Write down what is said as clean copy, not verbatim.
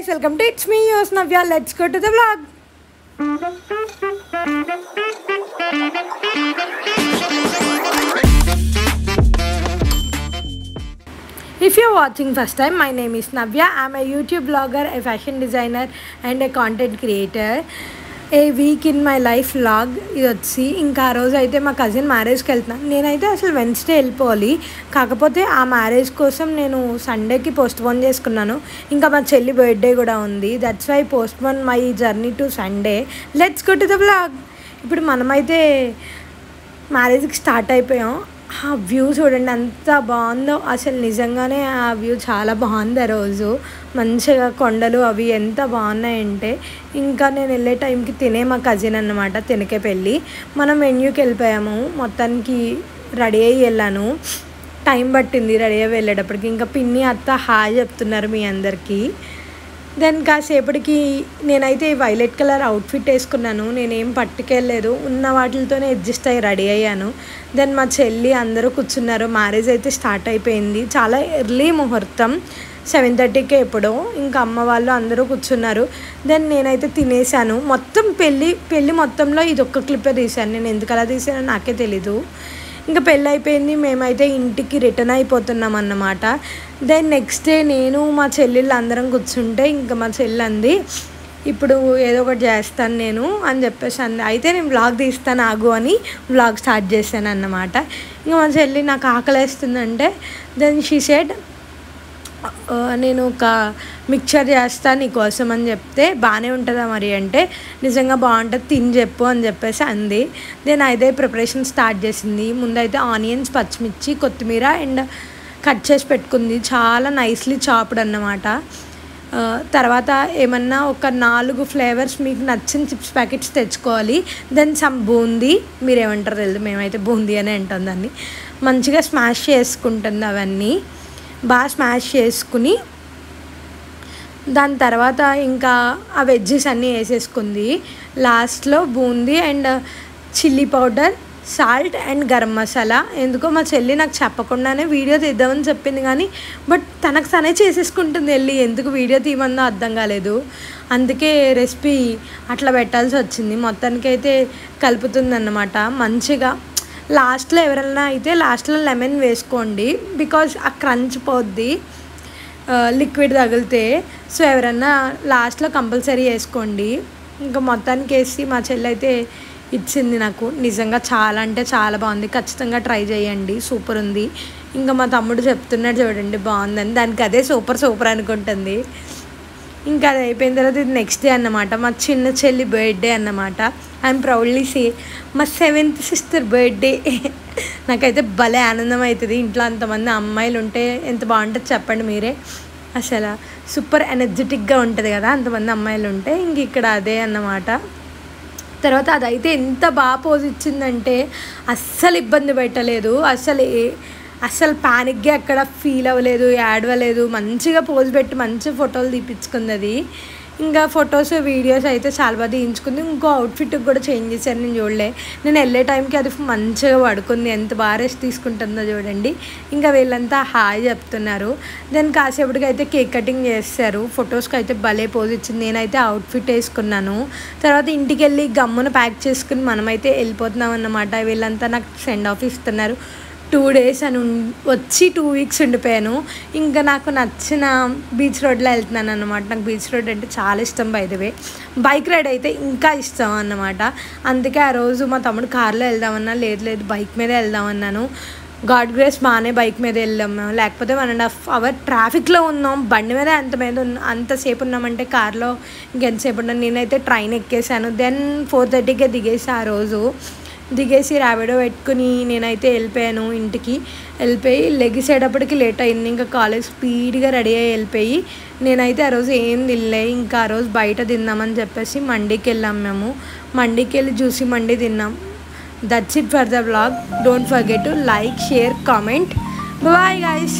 guys, welcome to It's Me, yours Navya. Let's go to the vlog. If you're watching first time, my name is Navya. I'm a YouTube vlogger, a fashion designer and a content creator. A week in my life vlog ఇది వచ్చి ఇంకా ఆ రోజు అయితే మా cousin మ్యారేజ్కి వెళ్తున్నాను. నేనైతే అసలు వెన్స్డే వెళ్ళిపోవాలి, కాకపోతే ఆ మ్యారేజ్ కోసం నేను సండేకి పోస్ట్పోన్ చేసుకున్నాను. ఇంకా మా చెల్లి బర్త్డే కూడా ఉంది, that's why postpone my journey to Sunday. Let's go to the vlog. ఇప్పుడు మనమైతే మ్యారేజ్కి స్టార్ట్ అయిపోయాం. ఆ వ్యూ చూడండి ఎంత బాగుందో, అసలు నిజంగానే ఆ వ్యూ చాలా బాగుంది. ఆ రోజు మంచిగా కొండలు అవి ఎంత బాగున్నాయంటే, ఇంకా నేను వెళ్ళే టైంకి తినే మా కజిన్ అన్నమాట, తినకే పెళ్ళి. మనం వెన్యూకి వెళ్ళిపోయాము, మొత్తానికి రెడీ అయ్యి వెళ్ళాను. టైం పట్టింది రెడీ అయ్యి వెళ్ళేటప్పటికి. ఇంకా పిన్ని అత్త హాయ్ చెప్తున్నారు మీ అందరికీ. దెన్ కాసేపటికి నేనైతే వైలెట్ కలర్ అవుట్ఫిట్ వేసుకున్నాను, నేనేం పట్టుకెళ్ళలేదు, ఉన్న వాటితోనే అడ్జస్ట్ అయ్యి రెడీ అయ్యాను. దెన్ మా చెల్లి అందరూ కూర్చున్నారు. మ్యారేజ్ అయితే స్టార్ట్ అయిపోయింది, చాలా ఎర్లీ ముహూర్తం, 7:30కే ఎప్పుడో. ఇంకా అమ్మ వాళ్ళు అందరూ కూర్చున్నారు. దెన్ నేనైతే తినేసాను. మొత్తం పెళ్ళి మొత్తంలో ఇది ఒక్క క్లిప్పే తీశాను. నేను ఎందుకు అలా తీసానో నాకే తెలీదు. ఇంకా పెళ్ళి అయిపోయింది, మేమైతే ఇంటికి రిటర్న్ అయిపోతున్నాం అన్నమాట. దెన్ నెక్స్ట్ డే నేను మా చెల్లెళ్ళు అందరం కూర్చుంటే ఇంకా మా చెల్లి అంది, ఇప్పుడు ఏదో ఒకటి చేస్తాను నేను అని చెప్పేసి అంది. అయితే నేను వ్లాగ్ తీస్తాను ఆగు అని వ్లాగ్ స్టార్ట్ చేశాను అన్నమాట. ఇంకా మా చెల్లి నాకు ఆకలేస్తుందంటే దెన్ షీ సెడ్, నేను ఒక మిక్చర్ చేస్తాను నీకోసం అని చెప్తే, బాగానే ఉంటుందా మరి అంటే, నిజంగా బాగుంటుంది తిని చెప్పు అని చెప్పేసి అంది. దెన్ అదే ప్రిపరేషన్ స్టార్ట్ చేసింది. ముందైతే ఆనియన్స్, పచ్చిమిర్చి, కొత్తిమీర అండ్ కట్ చేసి పెట్టుకుంది, చాలా నైస్లీ చాప్డ్ అన్నమాట. తర్వాత ఏమన్నా ఒక 4 ఫ్లేవర్స్ మీకు నచ్చిన చిప్స్ ప్యాకెట్స్ తెచ్చుకోవాలి. దెన్ సమ్ బూందీ, మీరు ఏమంటారు తెలియదు, మేమైతే బూందీ అనే అంటాం దాన్ని. మంచిగా స్మాష్ చేసుకుంటుంది, అవన్నీ బాగా స్మాష్ చేసుకుని దాని తర్వాత ఇంకా ఆ వెజ్జెస్ అన్నీ వేసేసుకుంది. లాస్ట్లో boondi and chilli powder, salt and garam masala. ఎందుకో మా చెల్లి నాకు చెప్పకుండానే వీడియో తీద్దామని చెప్పింది, కానీ బట్ తనకు తనే చేసేసుకుంటుంది వెళ్ళి. ఎందుకు వీడియో తీయమందో అర్థం కాలేదు, అందుకే రెసిపీ అట్లా పెట్టాల్సి వచ్చింది. మొత్తానికి అయితే కలుపుతుంది అన్నమాట మంచిగా. లాస్ట్లో ఎవరైనా అయితే లాస్ట్లో లెమన్ వేసుకోండి, బికాజ్ ఆ క్రంచ్ పోద్ది లిక్విడ్ తగిలితే. సో ఎవరన్నా లాస్ట్లో కంపల్సరీ వేసుకోండి. ఇంకా మొత్తానికి వేసి మా చెల్లి అయితే ఇచ్చింది నాకు. నిజంగా చాలా అంటే చాలా బాగుంది, ఖచ్చితంగా ట్రై చేయండి, సూపర్ ఉంది. ఇంకా మా తమ్ముడు చెప్తున్నాడు చూడండి బాగుందని, దానికి అదే సూపర్ అనుకుంటుంది. ఇంకా అది అయిపోయిన తర్వాత ఇది నెక్స్ట్ డే అన్నమాట, మా చిన్న చెల్లి బర్త్డే అన్నమాట. ఐఎమ్ ప్రౌడ్లీ సే మా 7th సిస్టర్ బర్త్డే. నాకైతే భలే ఆనందం అవుతుంది. ఇంట్లో అంతమంది అమ్మాయిలు ఉంటే ఎంత బాగుంటుంది చెప్పండి మీరే. అసలు సూపర్ ఎనర్జెటిక్గా ఉంటుంది కదా అంతమంది అమ్మాయిలు ఉంటే. ఇంక ఇక్కడ అదే అన్నమాట. తర్వాత అదైతే ఎంత బాగా పోజ్ ఇచ్చిందంటే అస్సలు ఇబ్బంది పెట్టలేదు, అస్సలు ప్యానిక్గా అక్కడ ఫీల్ అవ్వలేదు, ఏడవలేదు. మంచిగా పోజ్ పెట్టి మంచి ఫోటోలు తీపించుకుంది అది. ఇంకా ఫొటోస్ వీడియోస్ అయితే చాలా బాగా తీయించుకుంది. ఇంకో అవుట్ఫిట్కి కూడా చేంజ్ చేశాను, నేను చూడలే. నేను వెళ్ళే టైంకి అది మంచిగా పడుకుంది, ఎంత బాగా రెస్ట్ తీసుకుంటుందో చూడండి. ఇంకా వీళ్ళంతా హాయ్ చెప్తున్నారు. దెన్ కాసేపటికి అయితే కేక్ కటింగ్ చేస్తారు. ఫొటోస్కి అయితే భలే పోజ్ ఇచ్చింది. నేనైతే అవుట్ఫిట్ వేసుకున్నాను. తర్వాత ఇంటికి వెళ్ళి గమ్మున ప్యాక్ చేసుకుని మనమైతే వెళ్ళిపోతున్నాం అన్నమాట. వీళ్ళంతా నాకు సెండ్ ఆఫ్ ఇస్తున్నారు. 2 days అని వచ్చి 2 weeks ఉండిపోయాను. ఇంకా నాకు నచ్చిన బీచ్ రోడ్లో వెళ్తున్నాను అన్నమాట. నాకు బీచ్ రోడ్ అంటే చాలా ఇష్టం, by the way. Bike ride అయితే ఇంకా ఇష్టం అన్నమాట. అందుకే ఆ రోజు మా తమ్ముడు కార్లో వెళ్దామన్నా, లేదు బైక్ మీదే వెళ్దామన్నాను. గాడ్ గ్రేస్ బాగానే బైక్ మీద వెళ్ళాము, లేకపోతే 1.5 hour ట్రాఫిక్లో ఉన్నాం. బండి మీద అంతసేపు ఉన్నామంటే కార్లో ఇంకెంతసేపు ఉన్నాను. నేనైతే ట్రైన్ ఎక్కేసాను. దెన్ 4:30కే దిగేసి ఆ రోజు దిగేసి ర్యాపిడో పెట్టుకుని నేనైతే వెళ్ళిపోయాను ఇంటికి. వెళ్ళిపోయి లెగిసేటప్పటికి లేట్ అయింది. ఇంకా కాలేజ్ స్పీడ్గా రెడీ అయ్యి వెళ్ళిపోయి నేనైతే ఆ రోజు ఏం తినలే. ఇంకా ఆ రోజు బయట తిందామని చెప్పేసి మండీకి వెళ్ళాం మేము. మండీకి వెళ్ళి జ్యూసీ మండీ తిన్నాం. That's it for the vlog. Don't forget to like, share, comment. Bye guys.